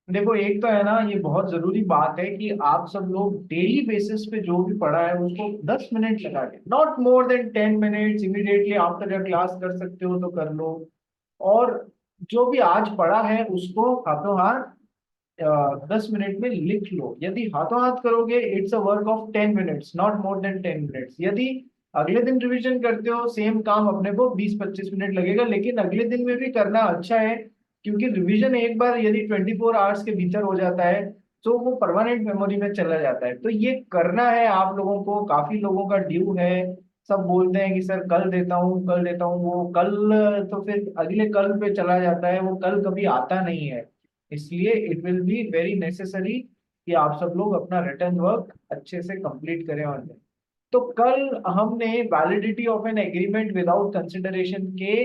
देखो, एक तो है ना, ये बहुत जरूरी बात है कि आप सब लोग डेली बेसिस पे जो भी पढ़ा है उसको 10 मिनट लगा के, not more then 10 minutes, immediately after your class कर सकते हो तो कर लो। और जो भी आज पढ़ा है उसको हाथों हाथ 10 मिनट में लिख लो। यदि हाथों हाथ करोगे it's a work of 10 minutes, not more then 10 minutes. यदि अगले दिन रिवीजन करते हो सेम काम अपने को 20-25 मिनट लगेगा, लेकिन अगले दिन में भी करना अच्छा है, क्योंकि रिवीजन एक बार यदि 24 आवर्स के भीतर हो जाता है तो वो परमानेंट मेमोरी में चला जाता है। तो ये करना है आप लोगों को, काफी लोगों का ड्यू है। सब बोलते हैं कि सर कल देता हूँ कल देता हूँ, वो कल तो फिर अगले कल पे चला जाता है, वो कल कभी आता नहीं है। इसलिए it will be very necessary कि आप सब लोग अपना रिटर्न वर्क अच्छे से कंप्लीट करें ऑनलाइन। तो कल हमने validity of an agreement without consideration के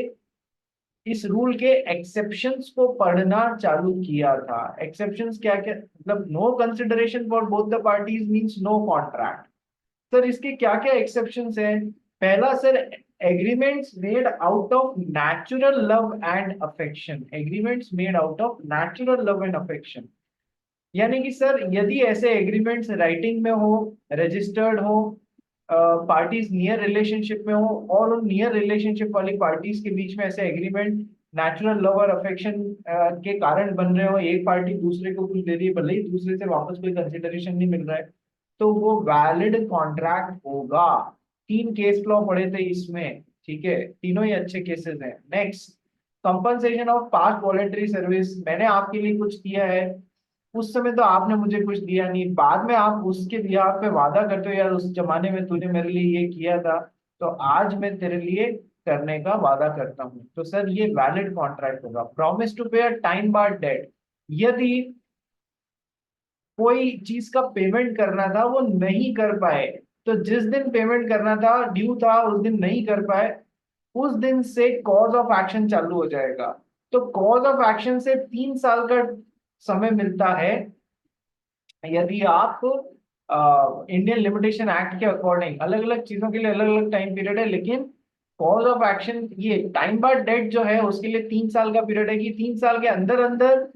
इस रूल के एक्सेप्शंस को पढ़ना चालू किया था। एक्सेप्शंस क्या क्या मतलब, no consideration for both the parties means no contract. Sir इसके क्या क्या एक्सेप्शंस हैं? पहला sir, agreements made out of natural love and affection. Agreements made out of natural love and affection, यानी कि सर यदि ऐसे एग्रीमेंट्स राइटिंग में हो, रजिस्टर्ड हो, पार्टीज नियर रिलेशनशिप में हो, और उन नियर रिलेशनशिप वाली पार्टीज के बीच में ऐसे एग्रीमेंट नेचुरल लव और अफेक्शन के कारण बन रहे हो, एक पार्टी दूसरे को कुछ दे रही है, भले ही दूसरे से वापस कोई कंसिडरेशन नहीं मिल रहा है, तो वो वैलिड कॉन्ट्रैक्ट होगा। 3 केस लॉ पढ़े थे इसमें, ठीक है, तीनों ही अच्छे केसेस हैं। Next, compensation of past voluntary service. मैंने आपके लिए कुछ किया है, उस समय तो आपने मुझे कुछ दिया नहीं, बाद में आप उसके बिहाफ पे वादा करते हो, यार उस जमाने में तूने मेरे लिए ये किया था, तो आज मैं तेरे लिए करने का वादा करता हूँ। तो सर ये वैलिड कॉन्ट्रैक्ट होगा। प्रॉमिस टू पे अ टाइम बार डेट, यदि कोई चीज का पेमेंट करना था वो नहीं कर पाए, तो जिस दिन पेमेंट करना था, ड्यू था, उस दिन नहीं कर पाए, उस दिन से कॉज ऑफ एक्शन चालू हो जाएगा। तो कॉज ऑफ एक्शन से 3 साल का समय मिलता है, यदि आप इंडियन लिमिटेशन एक्ट के अकॉर्डिंग, अलग अलग चीजों के लिए अलग अलग टाइम पीरियड है, लेकिन कॉज ऑफ एक्शन ये टाइम बार डेट जो है उसके लिए 3 साल का पीरियड है, कि 3 साल के अंदर अंदर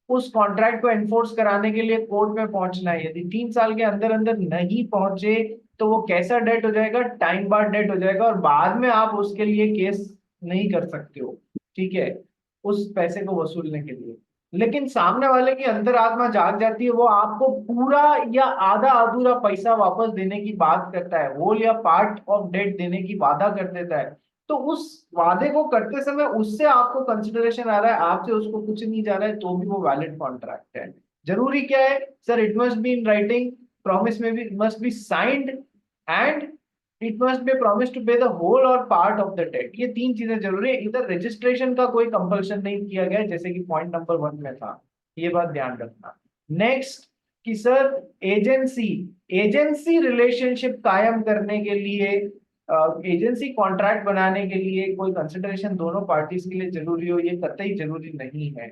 उस कॉन्ट्रैक्ट को एनफोर्स कराने के लिए कोर्ट में पहुंचना है। यदि 3 साल के अंदर अंदर नहीं पहुंचे तो वो कैसा डेट हो जाएगा? टाइम बार डेट हो जाएगा, और बाद में आप उसके लिए केस नहीं कर सकते हो, ठीक है, उस पैसे को वसूलने के लिए। लेकिन सामने वाले की अंतरात्मा जाग जाती है, वो आपको पूरा या आधा अधूरा पैसा वापस देने की बात करता है, होल या पार्ट ऑफ डेट देने की वादा कर देता है। तो उस वादे को करते समय उससे आपको कंसिडरेशन आ रहा है, आपसे उसको कुछ नहीं जा रहा है, तो भी वो वैलिड कॉन्ट्रैक्ट है। जरूरी क्या है sir? It must be in writing, promise में भी must be signed, and it must be promise to pay the whole और पार्ट ऑफ द डेट। ये 3 चीजें जरूरी है। इधर रजिस्ट्रेशन का कोई कंपल्शन नहीं किया गया है, जैसे कि पॉइंट नंबर 1 में था, ये बात ध्यान रखना। नेक्स्ट, कि सर एजेंसी एजेंसी रिलेशनशिप कायम करने के लिए, एजेंसी कॉन्ट्रैक्ट बनाने के लिए कोई कंसिडरेशन दोनों पार्टीज के लिए जरूरी हो, ये कतई जरूरी नहीं है।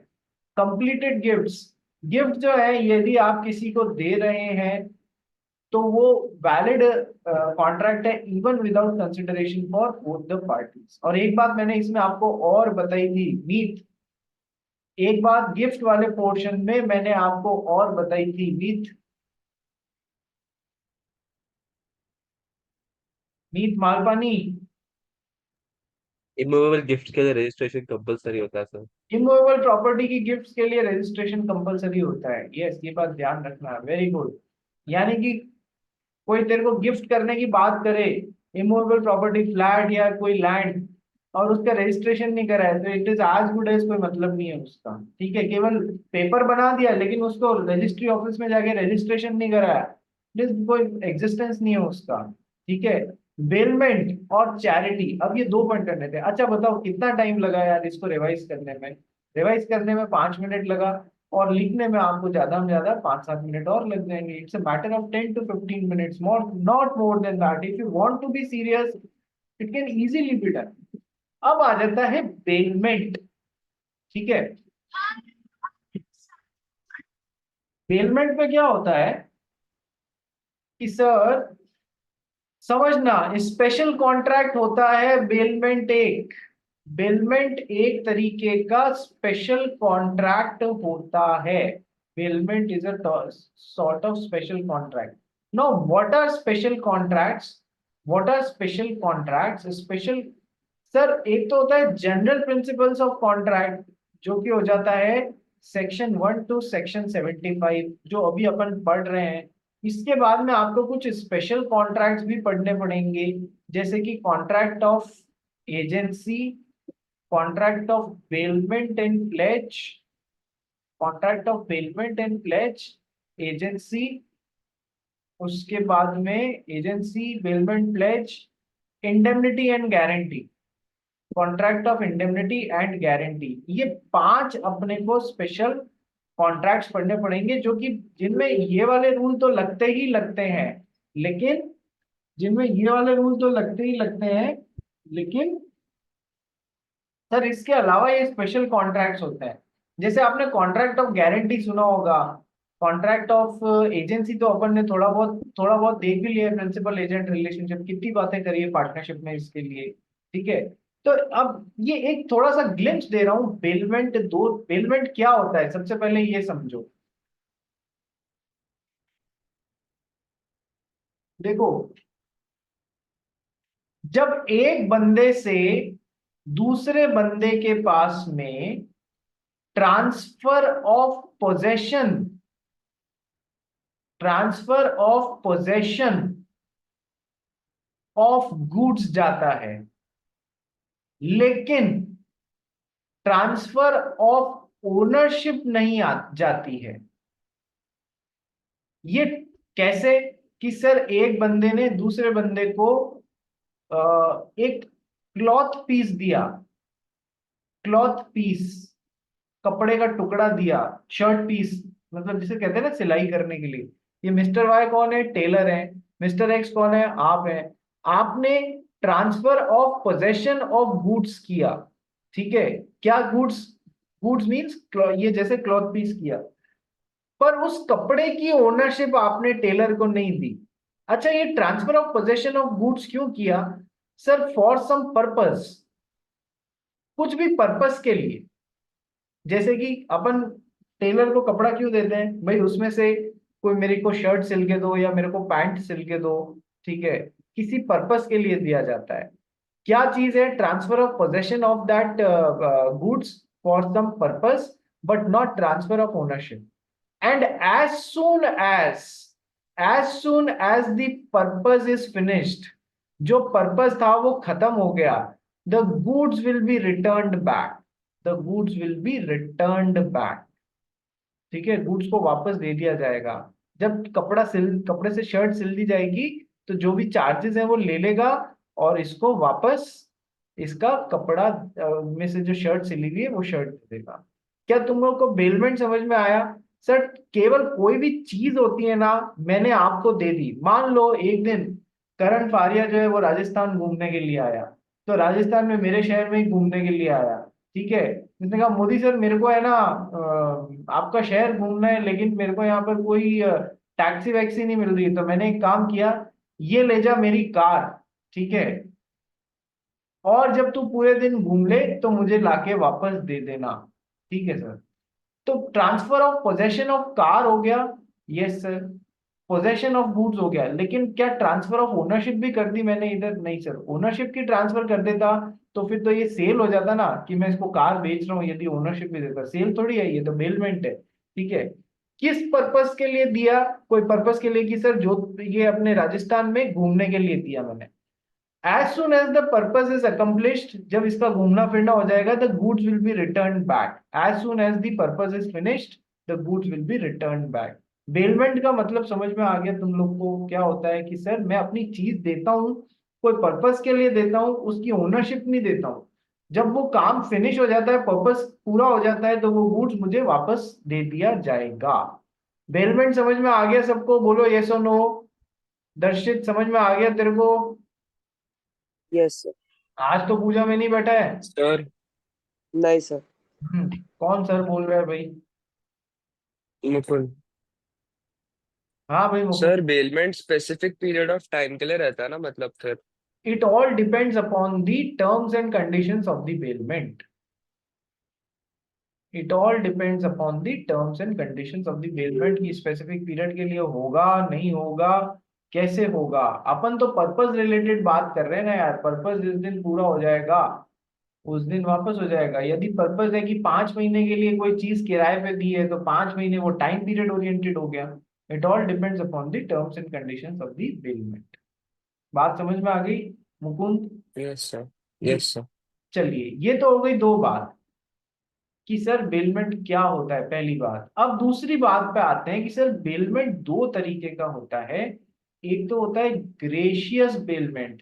कंप्लीटेड गिफ्ट्स, गिफ्ट जो है यदि आप किसी को दे रहे हैं तो वो वैलिड कॉन्ट्रैक्ट है, even without consideration for both the parties. और एक बात मैंने इसमें आपको और बताई थी, मीत, एक बात गिफ्ट वाले पोर्शन में मैंने आपको और बताई थी, मीत, मीत मालपानी। इमूवेबल गिफ्ट के लिए रजिस्ट्रेशन कंपलसरी होता है सर। इमूवेबल प्रॉपर्टी की गिफ्ट्स के लिए रजिस्ट्रेशन कंपलसरी होता है, यस, ये बात ध्यान रखना, वेरी गुड। यानी कि कोई तेरे को गिफ्ट करने की बात करे, इमूवेबल प्रॉपर्टी, फ्लैट या कोई लैंड, और उसका रजिस्ट्रेशन नहीं करा है, तो इट इज आज गुड एज कोई मतलब नहीं है उसका, ठीक है। केवल पेपर बना दिया लेकिन उसको रजिस्ट्री ऑफिस में जाके रजिस्ट्रेशन नहीं कराया, इट इज कोई एग्जिस्टेंस नहीं है उसका, ठीक है। बेलमेंट और चैरिटी, अब ये 2 पॉइंट करने थे। अच्छा बताओ कितना टाइम लगा यार इसको रिवाइज करने में? रिवाइज करने में 5 मिनट लगा, और लिखने में आपको ज्यादा में ज्यादा 5-7 मिनट और लग जाएंगे। It's a matter of 10 to 15 minutes, more, not more than that. If you want to be serious it can easily be done. अब आ जाता है बेलमेंट, ठीक है। बेलमेंट में क्या होता है कि सर समझना, स्पेशल कॉन्ट्रैक्ट होता है बेलमेंट एक। बेलमेंट एक तरीके का स्पेशल कॉन्ट्रैक्ट होता है, bailment is a sort of special contract. Now, what are special contracts? What are special contracts? Special, sir एक तो होता है जनरल प्रिंसिपल्स ऑफ कॉन्ट्रैक्ट, जो कि हो जाता है सेक्शन 1 टू सेक्शन 75, जो अभी अपन पढ़ रहे हैं। इसके बाद में आपको कुछ स्पेशल कॉन्ट्रैक्ट्स भी पढ़ने पड़ेंगे, जैसे कि contract of agency, contract of bailment and pledge, contract of bailment and pledge, agency, उसके बाद में agency, bailment, pledge, indemnity and guarantee, contract of indemnity and guarantee. ये 5 अपने को स्पेशल कॉन्ट्रैक्ट्स पढ़ने पड़ेंगे, जो कि जिनमें ये वाले रूल तो लगते ही लगते हैं, लेकिन जिनमें ये वाले रूल तो लगते ही लगते हैं, लेकिन सर इसके अलावा ये स्पेशल कॉन्ट्रैक्ट्स होते हैं। जैसे आपने कॉन्ट्रैक्ट ऑफ गारंटी सुना होगा, कॉन्ट्रैक्ट ऑफ एजेंसी तो अपन ने थोड़ा बहुत देख भी लिया, प्रिंसिपल एजेंट रिलेशनशिप, कितनी बातें करी है पार्टनरशिप में इसके लिए, ठीक है। तो अब ये एक थोड़ा सा ग्लिम्स दे रहा हूँ बेलमेंट, दो बेलमेंट क्या होता है, सबसे पहले ये समझो। देखो, जब एक बंदे से दूसरे बंदे के पास में transfer of possession, transfer of possession of goods जाता है, लेकिन ट्रांसफर ऑफ ओनरशिप नहीं जाती है। ये कैसे? कि सर एक बंदे ने दूसरे बंदे को एक क्लॉथ पीस दिया, क्लॉथ पीस, कपड़े का टुकड़ा दिया, शर्ट पीस, मतलब जिसे कहते हैं ना सिलाई करने के लिए। ये मिस्टर वाई कौन है? टेलर है। मिस्टर एक्स कौन है? आप हैं। आपने transfer of possession of goods किया, ठीक है। क्या गुड्स? गुड्स मीन्स ये जैसे क्लॉथ पीस किया, पर उस कपड़े की ओनरशिप आपने टेलर को नहीं दी। अच्छा, ये transfer of possession of goods क्यों किया? सर फॉर सम पर्पस, कुछ भी पर्पस के लिए। जैसे कि अपन टेलर को कपड़ा क्यों देते हैं भाई? उसमें से कोई मेरे को शर्ट सिल के दो या मेरे को पैंट सिल के दो, ठीक है, किसी पर्पस के लिए दिया जाता है। क्या चीज है? Transfer of possession of that goods for some purpose, but not transfer of ownership. And as soon as the purpose is finished, जो पर्पस था वो खत्म हो गया, the goods will be returned back, the goods will be returned back, ठीक है, goods को वापस दे दिया जाएगा। जब कपड़े से शर्ट सिल दी जाएगी, तो जो भी चार्जेस है वो ले लेगा और इसको वापस, इसका कपड़ा में से जो शर्ट सिली हुई है वो शर्ट दे देगा। क्या तुम लोग को बेलमेंट समझ में आया? सर केवल कोई भी चीज होती है ना, मैंने आपको दे दी। मान लो एक दिन करण फारिया जो है वो राजस्थान घूमने के लिए आया, तो राजस्थान में मेरे शहर में ही घूमने के लिए आया, ठीक है। उसने कहा मोदी सर मेरे को है ना आपका शहर घूमना है, लेकिन मेरे को यहाँ पर कोई टैक्सी वैक्सी नहीं मिल रही। तो मैंने एक काम किया, ये ले जा मेरी कार, ठीक है, और जब तू पूरे दिन घूम ले तो मुझे लाके वापस दे देना, ठीक है सर। तो transfer of possession of car हो गया, yes sir. Possession of goods हो गया, लेकिन क्या ट्रांसफर ऑफ ओनरशिप भी कर दी मैंने इधर? नहीं सर। ओनरशिप की ट्रांसफर कर देता तो फिर तो ये सेल हो जाता ना, कि मैं इसको कार बेच रहा हूँ, यदि ओनरशिप भी देता। सेल थोड़ी है, ये तो बेलमेंट है, ठीक है। किस पर्पस के लिए दिया? कोई पर्पस के लिए कि सर जो ये अपने राजस्थान में घूमने के लिए दिया मैंने। as soon as the purpose is accomplished, जब इसका घूमना फिरना हो जाएगा, the goods will be returned back. as soon as the purpose is finished, the goods will be returned back. Bailment का मतलब समझ में आ गया तुम लोग को? क्या होता है कि सर मैं अपनी चीज देता हूँ, कोई पर्पस के लिए देता हूँ, उसकी ओनरशिप नहीं देता हूँ। जब वो काम फिनिश हो जाता है, पर्पस पूरा हो जाता है, तो वो गुड्स मुझे वापस दे दिया जाएगा। बेलमेंट समझ में आ गया सबको? बोलो यस और नो। दर्शित समझ में आ गया तेरे को? Yes sir. आज तो पूजा में नहीं बैठा है? सर नहीं सर। कौन सर बोल रहा है भाई? मुकुल हाँ भाई Mukul. Sir, bailment specific period of time के लिए रहता है ना, मतलब फिर? It all depends upon the terms and conditions of the bailment. It all depends upon the terms and conditions of the bailment की स्पेसिफिक पीरियड के लिए होगा नहीं होगा, कैसे होगा। अपन तो पर्पस रिलेटेड बात कर रहे हैं ना यार, पर्पस जिस दिन पूरा हो जाएगा उस दिन वापस हो जाएगा। यदि पर्पस है कि 5 महीने के लिए कोई चीज किराए पे दी है तो 5 महीने वो टाइम पीरियड ओरिएंटेड हो गया। It all depends upon the terms and conditions of the bailment. बात समझ में आ गई मुकुंद? Yes sir. ये यस सर। चलिए, ये तो हो गई दो बात कि सर बेलमेंट क्या होता है, पहली बात। अब दूसरी बात पे आते हैं कि सर बेलमेंट दो तरीके का होता है। एक तो होता है ग्रेशियस बेलमेंट,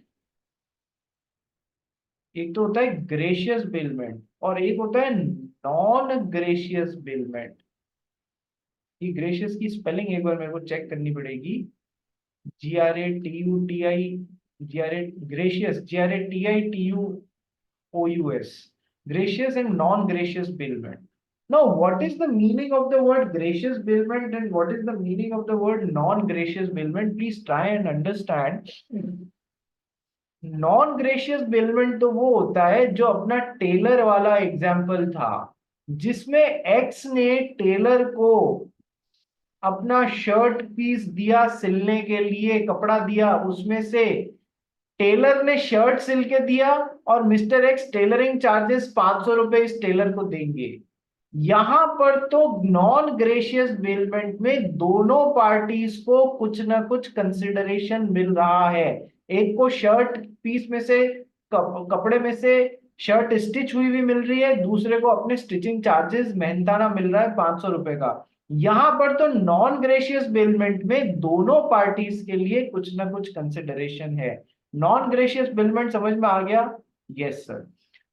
एक तो होता है ग्रेशियस बेलमेंट और एक होता है नॉन ग्रेशियस बेलमेंट। ये ग्रेशियस की स्पेलिंग एक बार मेरे को चेक करनी पड़ेगी। GRATUTI, GRA gracious, GRATITUOUS, gracious and non-gracious bailment. Now, what is the meaning of the word gracious bailment and what is the meaning of the word non-gracious bailment? Please try and understand. Non gracious bailment तो वो होता है जो अपना Taylor वाला example था, जिसमें x ने टेलर को अपना शर्ट पीस दिया सिलने के लिए, कपड़ा दिया, उसमें से टेलर ने शर्ट सिल के दिया और मिस्टर एक्स टेलरिंग चार्जेस 500 रुपए इस टेलर को देंगे। यहां पर तो नॉन ग्रेशियस बेलमेंट में दोनों पार्टीज को कुछ ना कुछ कंसिडरेशन मिल रहा है। एक को शर्ट पीस में से, कपड़े में से शर्ट स्टिच हुई हुई मिल रही है, दूसरे को अपने स्टिचिंग चार्जेस मेहनताना मिल रहा है 500 रुपए का। यहां पर तो नॉन ग्रेशियस बेलमेंट में दोनों पार्टीज के लिए कुछ ना कुछ कंसिडरेशन है। नॉन ग्रेशियस बेलमेंट समझ में आ गया? Yes sir.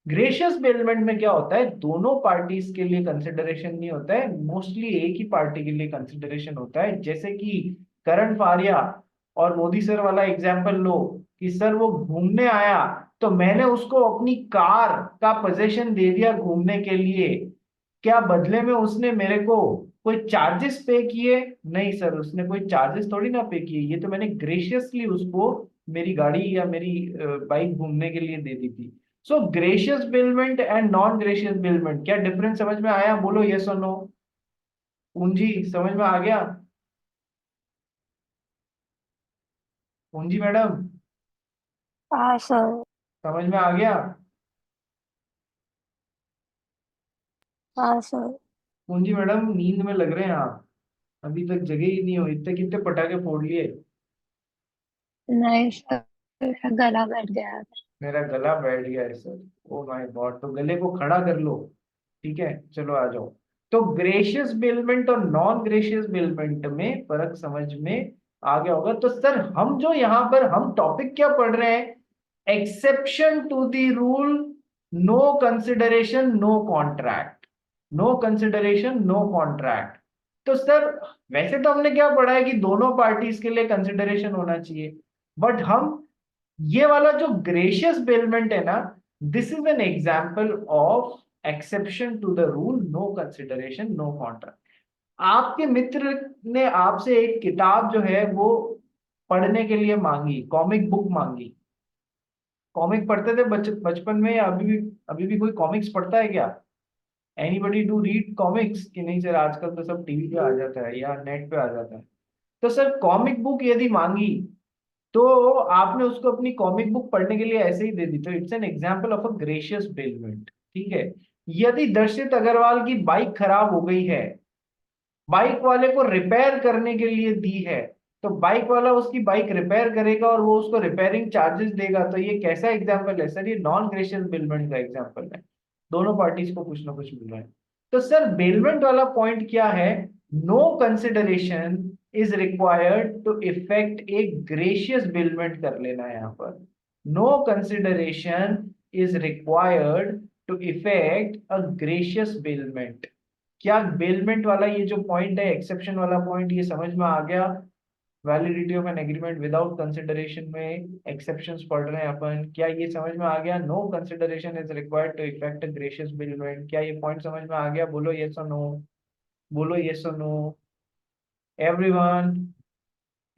ग्रेशियस बेलमेंट में क्या होता है, दोनों पार्टीज के लिए कंसिडरेशन नहीं होता है, मोस्टली एक ही पार्टी के लिए कंसिडरेशन होता है। जैसे कि करण फारिया और मोदी सर वाला एग्जांपल लो कि सर वो घूमने आया तो मैंने उसको अपनी कार का पोजीशन दे दिया घूमने के लिए, क्या बदले में उसने मेरे को कोई चार्जेस पे किए? नहीं सर, उसने कोई चार्जेस थोड़ी ना पे किए, ये तो मैंने ग्रेशियसली उसको मेरी गाड़ी या मेरी बाइक घूमने के लिए दे दी थी। सो gracious बिलमेंट and non gracious bailment, क्या डिफरेंस समझ में आया? बोलो यस और नो। पूंजी समझ में आ गया? पूंजी मैडम हाँ सर। समझ में आ गया? हाँ सर। पूंजी मैडम नींद में लग रहे हैं आप, अभी तक जगे ही नहीं हो, इतने कितने पटाखे फोड़ लिए। नहीं सर, मेरा गला बैठ गया है। मेरा गला बैठ गया है सर, ओ माय गॉड, तो गले को खड़ा कर लो। ठीक है, चलो आ जाओ। तो ग्रेशियस बेलमेंट और नॉन ग्रेशियस बेलमेंट में फर्क समझ में आ गया होगा। तो सर हम जो यहाँ पर हम टॉपिक क्या पढ़ रहे हैं, exception to the rule, no consideration no contract, no consideration no contract. तो सर वैसे तो हमने क्या पढ़ा है कि दोनों पार्टीज के लिए कंसिडरेशन होना चाहिए, बट हम ये वाला जो ग्रेशियस बेलमेंट है ना, this is an example of exception to the rule, no consideration no contract. आपके मित्र ने आपसे एक किताब जो है वो पढ़ने के लिए मांगी, कॉमिक बुक मांगी। कॉमिक पढ़ते थे बचपन में, या अभी भी कोई कॉमिक्स पढ़ता है क्या? एनीबडी डू रीड कॉमिक्स कि नहीं सर? आजकल तो सब टीवी पे आ जाता है या नेट पे आ जाता है। तो सर कॉमिक बुक यदि मांगी तो आपने उसको अपनी कॉमिक बुक पढ़ने के लिए ऐसे ही दे दी, तो it's an example of a gracious bailment. ठीक है। यदि दर्शित अग्रवाल की बाइक खराब हो गई है, बाइक वाले को रिपेयर करने के लिए दी है, तो बाइक वाला उसकी बाइक रिपेयर करेगा और वो उसको रिपेयरिंग चार्जेस देगा, तो ये कैसा एग्जाम्पल है सर? ये नॉन ग्रेशियस बेलमेंट का एग्जाम्पल है। दोनों पार्टीज को कुछ ना कुछ मिल रहा है। तो सर बेलमेंट वाला पॉइंट क्या है, no consideration is required to effect a gracious bailment कर लेना है यहाँ पर। No consideration is required to effect a gracious bailment. क्या बेलमेंट वाला ये जो पॉइंट है, एक्सेप्शन वाला पॉइंट, ये समझ में आ गया? Validity of an agreement without consideration में एक्सेप्शंस पढ़ रहे हैं अपन, क्या ये समझ में आ गया? No consideration is required to effect gratuitous bailment, क्या ये पॉइंट समझ में आ गया? बोलो यस और नो, बोलो यस और नो एवरीवन।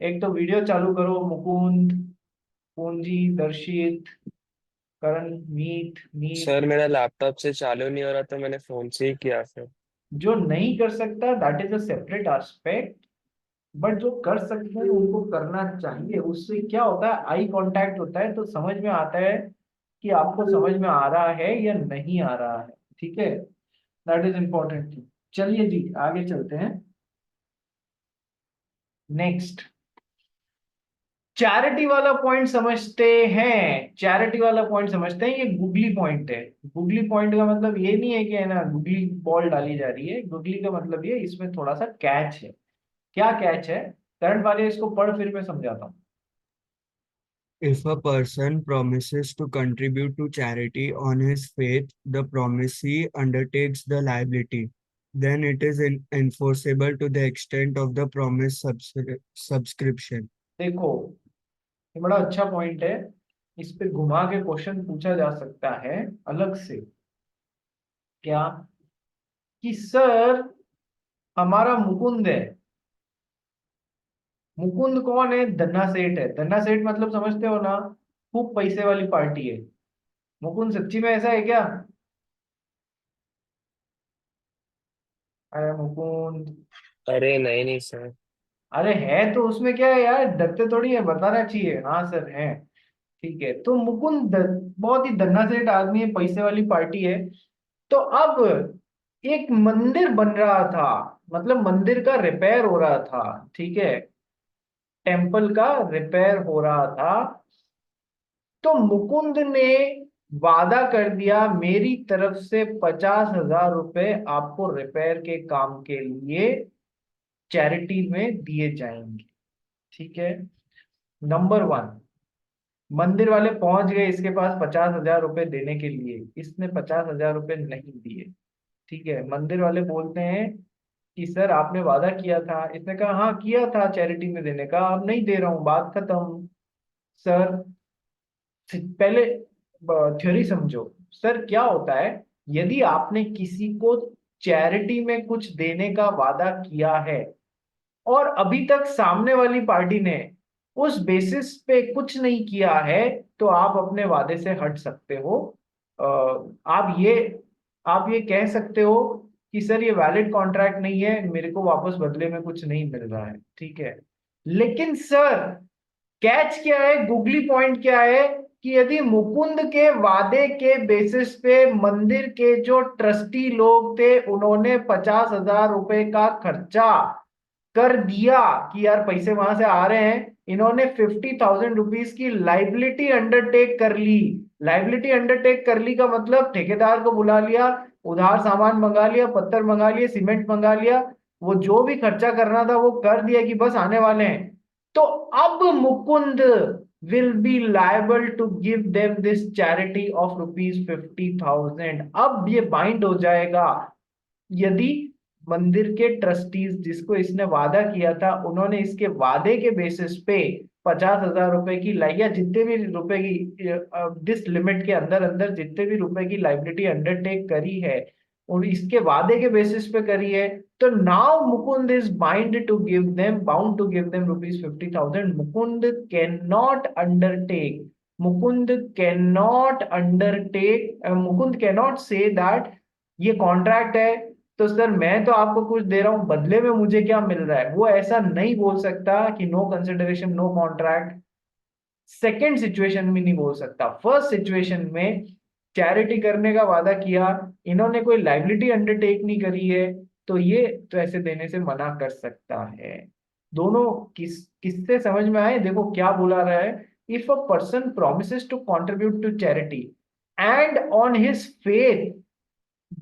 एक तो वीडियो चालू करो मुकुंद, पूंजी, दर्शित, करण मीट मीट। सर मेरा लैपटॉप से चालू नहीं हो रहा तो मैंने फोन से ही किया सर। जो नहीं कर सकता that is a separate aspect, but जो कर सकते हैं उनको करना चाहिए। उससे क्या होता है, आई कांटेक्ट होता है तो समझ में आता है कि आपको समझ में आ रहा है या नहीं आ रहा है। ठीक है, दैट इज इम्पोर्टेंट। चलिए जी आगे चलते हैं। नेक्स्ट, चैरिटी वाला पॉइंट समझते हैं। चैरिटी वाला पॉइंट समझते हैं, ये गुगली पॉइंट है। गुगली पॉइंट का मतलब ये नहीं है कि है ना गुगली बॉल डाली जा रही है। गुगली का मतलब ये इसमें थोड़ा सा कैच है। क्या कैच है, करंट वाले इसको पढ़ फिर मैं समझाता हूँ। If a person promises to contribute to charity on his faith, the promisee undertakes the liability. Then it is enforceable to the extent of the promise subscription. देखो, ये बड़ा अच्छा पॉइंट है। इस पे घुमा के क्वेश्चन पूछा जा सकता है अलग से। क्या कि सर हमारा मुकुंद है। मुकुंद कौन है, धन्ना सेठ है। धन्ना सेठ मतलब समझते हो ना, खूब पैसे वाली पार्टी है। मुकुंद सच्ची में ऐसा है क्या? अरे मुकुंद, अरे नहीं नहीं सर। अरे है तो उसमें क्या है यार, डरते थोड़ी है, बताना चाहिए हाँ सर है। ठीक है, तो मुकुंद बहुत ही धन्ना सेठ आदमी है, पैसे वाली पार्टी है। तो अब एक मंदिर बन रहा था, मतलब मंदिर का रिपेयर हो रहा था। ठीक है, टेम्पल का रिपेयर हो रहा था। तो मुकुंद ने वादा कर दिया मेरी तरफ से 50,000 रुपए आपको रिपेयर के काम के लिए चैरिटी में दिए जाएंगे। ठीक है, नंबर वन, मंदिर वाले पहुंच गए इसके पास 50,000 रुपए देने के लिए। इसने 50,000 रुपए नहीं दिए। ठीक है, मंदिर वाले बोलते हैं कि सर आपने वादा किया था। इसने कहा हाँ किया था चैरिटी में देने का, अब नहीं दे रहा हूँ, बात खत्म। सर पहले थ्योरी समझो। सर क्या होता है, यदि आपने किसी को चैरिटी में कुछ देने का वादा किया है और अभी तक सामने वाली पार्टी ने उस बेसिस पे कुछ नहीं किया है, तो आप अपने वादे से हट सकते हो। अ, आप ये कह सकते हो कि सर ये वैलिड कॉन्ट्रैक्ट नहीं है, मेरे को वापस बदले में कुछ नहीं मिल रहा है। ठीक है, लेकिन सर कैच क्या है, गुगली पॉइंट क्या है कि यदि मुकुंद के वादे के बेसिस पे मंदिर के जो ट्रस्टी लोग थे उन्होंने 50,000 रुपए का खर्चा कर दिया कि यार पैसे वहां से आ रहे हैं, इन्होंने 50,000 रुपीज की लाइबिलिटी अंडरटेक कर ली। लाइबिलिटी अंडरटेक कर ली का मतलब ठेकेदार को बुला लिया, उधार सामान मंगा लिया, पत्थर मंगा लिए, सीमेंट मंगा लिया, वो जो भी खर्चा करना था वो कर दिया कि बस आने वाले हैं। तो अब Mukund will be liable to give them this charity of ₹50,000। अब ये बाइंड हो जाएगा यदि मंदिर के ट्रस्टीज जिसको इसने वादा किया था उन्होंने इसके वादे के बेसिस पे 50,000 रुपए की या जितने भी रुपए की दिस लिमिट के अंदर अंदर जितने भी रुपए की लाइबिलिटी अंडरटेक करी है और इसके वादे के बेसिस पे करी है, तो now Mukund is bound to give them ₹50,000। Mukund cannot say that ये कॉन्ट्रैक्ट है तो सर मैं तो आपको कुछ दे रहा हूं, बदले में मुझे क्या मिल रहा है। वो ऐसा नहीं बोल सकता कि no consideration no contract. Second situation में नहीं बोल सकता। फर्स्ट सिचुएशन में चैरिटी करने का वादा किया, इन्होंने कोई लाइबिलिटी अंडरटेक नहीं करी है, तो ये तो ऐसे देने से मना कर सकता है। दोनों किससे समझ में आए, देखो क्या बोला रहा है। If a person promises to contribute to charity and on his faith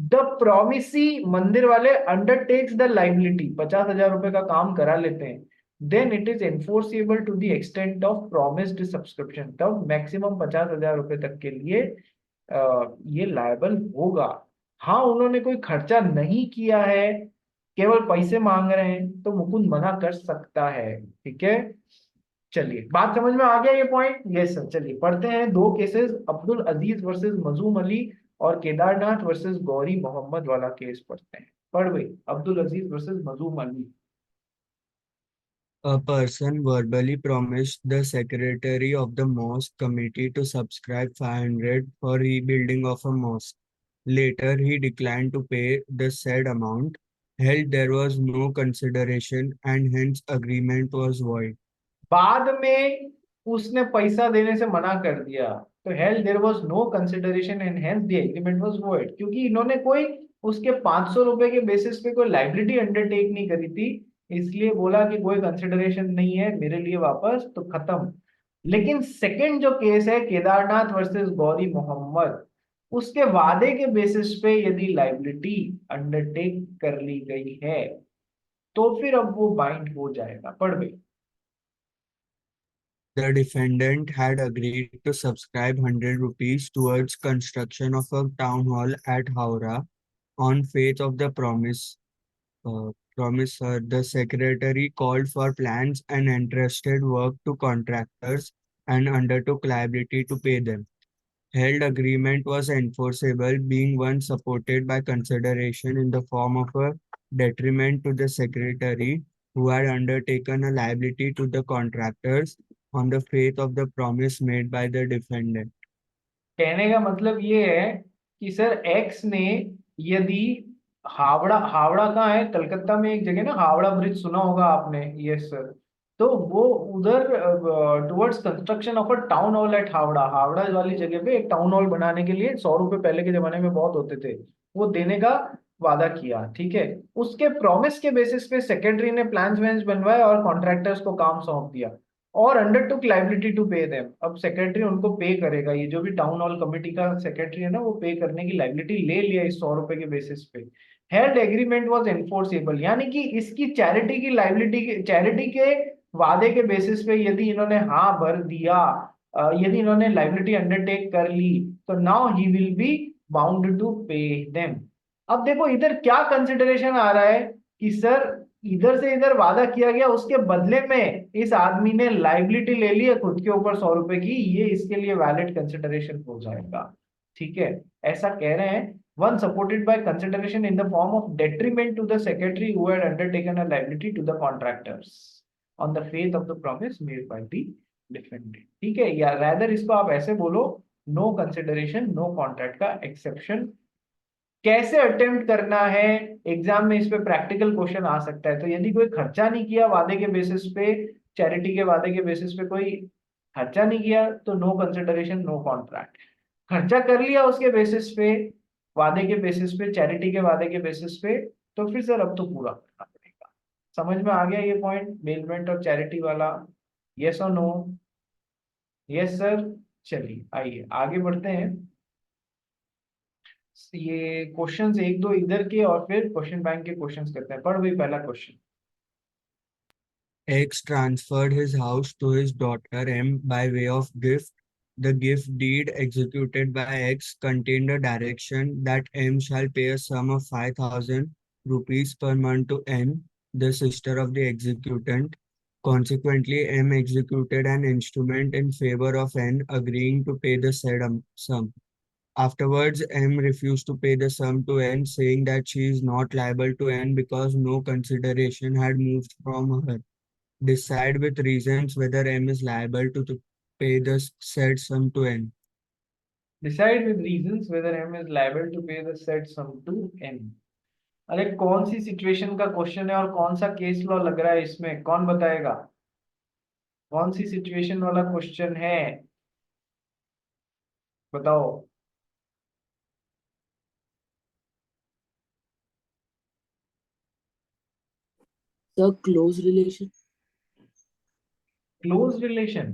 the promisee, मंदिर वाले अंडरटेक्स द लाइबिलिटी, 50,000 रुपए का काम करा लेते हैं, then it is enforceable to the extent of promised subscription. तब मैक्सिमम 50,000 रुपए तक के लिए ये लायबल होगा। हाँ उन्होंने कोई खर्चा नहीं किया है, केवल पैसे मांग रहे हैं, तो मुकुंद मना कर सकता है। ठीक है, चलिए बात समझ में आ गया ये पॉइंट। यस सर, चलिए पढ़ते हैं दो केसेस, अब्दुल अजीज वर्सेस मजूम अली और केदारनाथ वर्सेस गौरी मोहम्मद वाला केस पढ़ते हैं। पढ़ भाई, Abdul Aziz versus Masum Ali. A person verbally promised the secretary of the mosque committee to subscribe 500 for rebuilding of a mosque. Later, he declined to pay the said amount, held there was no consideration, and hence agreement was void. बाद में उसने पैसा देने से मना कर दिया, तो held there was no consideration and hence the agreement was void, क्योंकि इन्होंने कोई उसके 500 रुपए के बेसिस पे कोई लाइबिलिटी अंडरटेक नहीं करी थी, इसलिए बोला कि कोई कंसिडरेशन नहीं है मेरे लिए वापस, तो खत्म। लेकिन सेकंड जो केस है केदारनाथ वर्सेस गौरी मोहम्मद, उसके वादे के बेसिस पे यदि लाइबिलिटी अंडरटेक कर ली गई है तो फिर अब वो बाइंड हो जाएगा। पढ़ गई। The defendant had agreed to subscribe 100 rupees towards construction of a town hall at Howrah on faith of the promise. The secretary called for plans and entrusted work to contractors and undertook liability to pay them. Held agreement was enforceable, being one supported by consideration in the form of a detriment to the secretary who had undertaken a liability to the contractors on the faith of the promise made by the defendant. कहने का मतलब ये है कि sir x ने यदि हावड़ा, हावड़ा कहाँ है, कलकत्ता में एक जगह ना, हावड़ा ब्रिज सुना होगा आपने, यस सर। तो वो उधर towards construction of a town hall eight Howrah, Howrah वाली जगह पे एक टाउन हॉल बनाने के लिए 100 रुपए पहले के जमाने में बहुत होते थे, वो देने का वादा किया, ठीक है। उसके प्रॉमिस के बेसिस पे सेक्रेटरी ने प्लान्स वैन्स बनवाए और कॉन्ट्रैक्टर्स को काम सौंप दिया और undertook liability to pay them. अब सेक्रेटरी उनको पे करेगा, ये जो भी टाउन हॉल कमेटी का सेक्रेटरी है ना, वो पे करने की लाइबिलिटी ले लिया इस 100 रुपए के बेसिस पे। हेल्ड एग्रीमेंट वाज एनफोर्सेबल, यानी कि इसकी चैरिटी की लाइबिलिटी, चैरिटी के वादे के बेसिस पे यदि इन्होंने हाँ भर दिया, यदि इन्होंने लाइबिलिटी अंडरटेक कर ली, तो now he will be bound to pay them. अब देखो इधर क्या कंसिडरेशन आ रहा है कि सर इधर से इधर वादा किया गया, उसके बदले में इस आदमी ने लाइबिलिटी ले ली है खुद के ऊपर 100 रुपए की, ये इसके लिए वैलिड कंसिडरेशन हो जाएगा, ठीक है। ऐसा कह रहे हैं, one supported by consideration in the form of detriment to the secretary who had undertaken a liability to the contractors on the faith of the promise made by the defendant, ठीक है। या रैदर इसको आप ऐसे बोलो, no consideration no contract का exception. कैसे attempt करना है, एग्जाम में इस पे प्रैक्टिकल क्वेश्चन आ सकता है। तो यदि कोई खर्चा नहीं किया वादे के बेसिस पे, चैरिटी के वादे के बेसिस पे कोई खर्चा नहीं किया, तो नो कंसिडरेशन नो कॉन्ट्रैक्ट। खर्चा कर लिया उसके बेसिस पे, वादे के बेसिस पे, चैरिटी के वादे के बेसिस पे, तो फिर सर अब तो पूरा करना पड़ेगा। समझ में आ गया ये पॉइंट बेलमेंट और चैरिटी वाला? यस और नो? Yes sir. चलिए आइए आगे बढ़ते हैं। ये क्वेश्चंस एक दो इधर के और फिर क्वेश्चन बैंक के क्वेश्चंस करते हैं। पढ़ भाई पहला question. X transferred his house to his daughter M by way of gift. The gift deed executed by X contained a direction that M shall pay a sum of 5,000 rupees per month to N, the sister of the executant. Consequently, M executed an instrument in favor of N, agreeing to pay the said sum. Afterwards, M refused to pay the sum to N, saying that she is not liable to N because no consideration had moved from her. Decide with reasons whether M is liable to pay the said sum to N. Decide with reasons whether M is liable to pay the said sum to N। अरे कौन सी situation का question है और कौन सा case law लग रहा है इसमें, कौन बताएगा? कौन सी सिचुएशन वाला क्वेश्चन है, बताओ। The close relation. Close relation,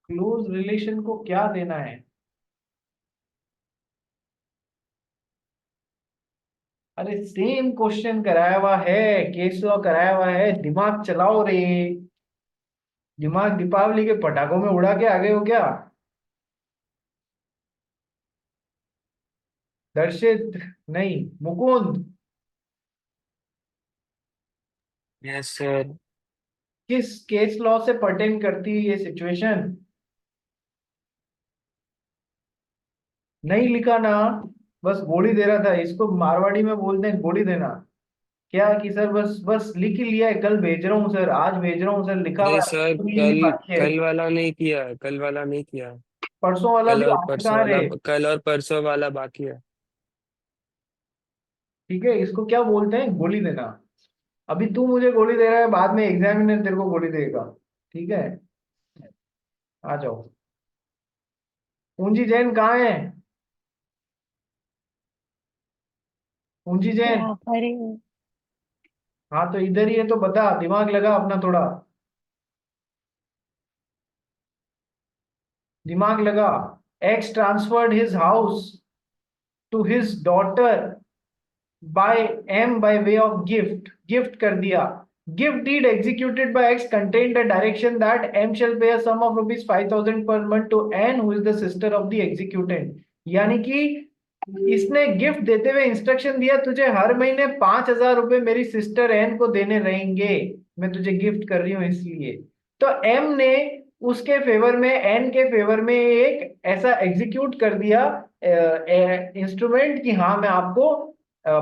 close relation को क्या देना है? अरे सेम क्वेश्चन कराया हुआ है, केस लॉ कराया हुआ है, दिमाग चलाओ रे। दिमाग दीपावली के पटाखों में उड़ा के आ गए हो क्या? दर्शित नहीं, मुकुंद, यस सर। किस केस लॉ से पर्टेन करती है ये सिचुएशन? नहीं लिखा ना, बस गोली दे रहा था, इसको मारवाड़ी में बोलते हैं गोली देना। क्या कि सर बस बस लिख ही लिया है, कल भेज रहा हूँ सर, आज भेज रहा हूँ सर, लिखा हुआ नहीं है, सर, अभी भी कल बाकी है। कल वाला नहीं किया, कल वाला नहीं किया। परसों वाला कल भी और आज परसों कहाँ वाला, रहे? कल और परसों वाला बाकी है। ठीक है, इसको क्या बोलते हैं, गोली देना। अभी तू मुझे गोली दे रहा है, बाद में एग्जामिनर तेरे को गोली देगा। ठीक है, आ जाओ। पूंजी जैन कहाँ है? पूंजी जैन। यहाँ पर ही हूँ। हाँ तो इधर ही है, तो बता, दिमाग लगा अपना थोड़ा, दिमाग लगा। X transferred his house to his daughter by M by way of gift, gift कर दिया। Gift deed executed by X contained the direction that M shall pay a sum of rupees 5,000 per month to N who is the sister of the executant। यानी कि इसने gift देते हुए instruction दिया, तुझे हर महीने 5,000 रुपए मेरी सिस्टर एन को देने रहेंगे, मैं तुझे गिफ्ट कर रही हूँ इसलिए। तो एम ने उसके फेवर में, एन के फेवर में एक ऐसा एग्जीक्यूट कर दिया इंस्ट्रूमेंट कि हाँ मैं आपको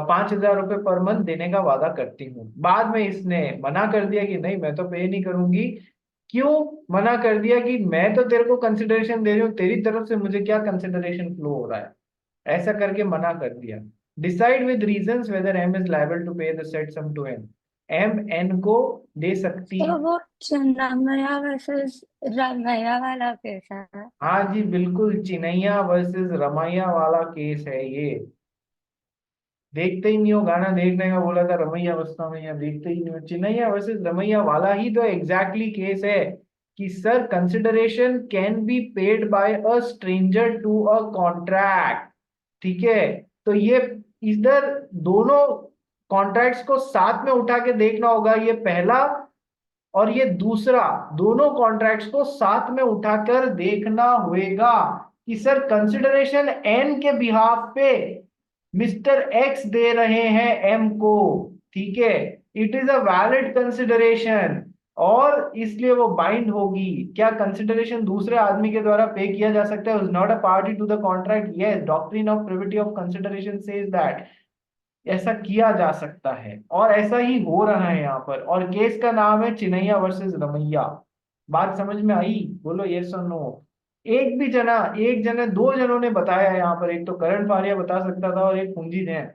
5,000 रुपए पर मंथ देने का वादा करती हूँ। बाद में इसने मना कर दिया कि नहीं मैं तो पे नहीं करूंगी। क्यों मना कर दिया? कि मैं तो तेरे को कंसिडरेशन दे रही हूँ, तेरी तरफ से मुझे क्या कंसिडरेशन फ्लो हो रहा है, ऐसा करके मना कर दिया। Decide with reasons whether M is liable to pay the said sum to N. M N को दे सकती तो है। वो चंद्रमैया वर्सेस रमैया वाला केस है। हाँ जी बिल्कुल, चिनैया वर्सेस रमैया वाला केस है ये। देखते ही नहीं हो, गाना देखने का बोला था, रमैया बसता मैया देखते ही नहीं हो। चिन्नैया वर्सेस रमैया वाला ही तो एग्जैक्टली केस है कि sir consideration can be paid by a stranger to a contract. ठीक है, तो ये इधर दोनों कॉन्ट्रैक्ट्स को साथ में उठा के देखना होगा, ये पहला और ये दूसरा, दोनों कॉन्ट्रैक्ट्स को साथ में उठाकर देखना होगा कि सर कंसिडरेशन एन के बिहाफ पे मिस्टर एक्स दे रहे हैं एम को। ठीक है, it is a valid consideration और इसलिए वो बाइंड होगी। क्या कंसिडरेशन दूसरे आदमी के द्वारा पे किया जा सकता है? Not a party to the contract, yes, doctrine of privity of consideration says that ऐसा किया जा सकता है और ऐसा ही हो रहा है यहाँ पर। और केस का नाम है चिनैया वर्सेस रमैया। बात समझ में आई? बोलो यस और नो। एक भी जना, एक जने, दो जनों ने बताया यहाँ पर, एक तो करण फारिया बता सकता था और एक पूंजी जैन,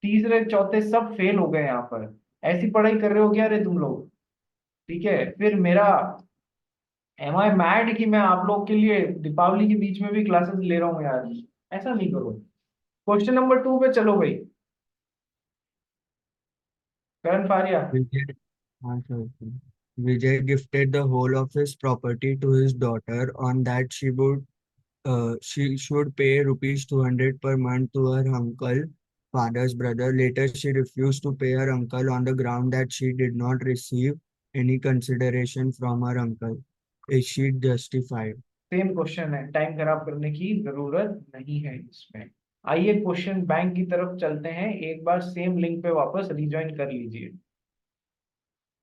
तीसरे चौथे सब फेल हो गए यहाँ पर। ऐसी पढ़ाई कर रहे हो क्या रे तुम लोग? ठीक है, फिर मेरा एम आई मैड कि मैं आप लोग के लिए दीपावली के बीच में भी क्लासेस ले रहा हूँ यार, ऐसा नहीं करो। क्वेश्चन नंबर 2 पे चलो भाई, करण फारिया। Vijay, हाँ sir, sir. Vijay gifted the whole of his property to his daughter on that she should pay rupees 200 per month to her uncle, father's brother. Later, she refused to pay her uncle on the ground that she did not receive any consideration from her uncle. Is she justified? Same question है, time खराब करने की जरूरत नहीं है इसमें। आइए question bank की तरफ चलते हैं, एक बार सेम लिंक पे वापस रिज्वाइन कर लीजिए।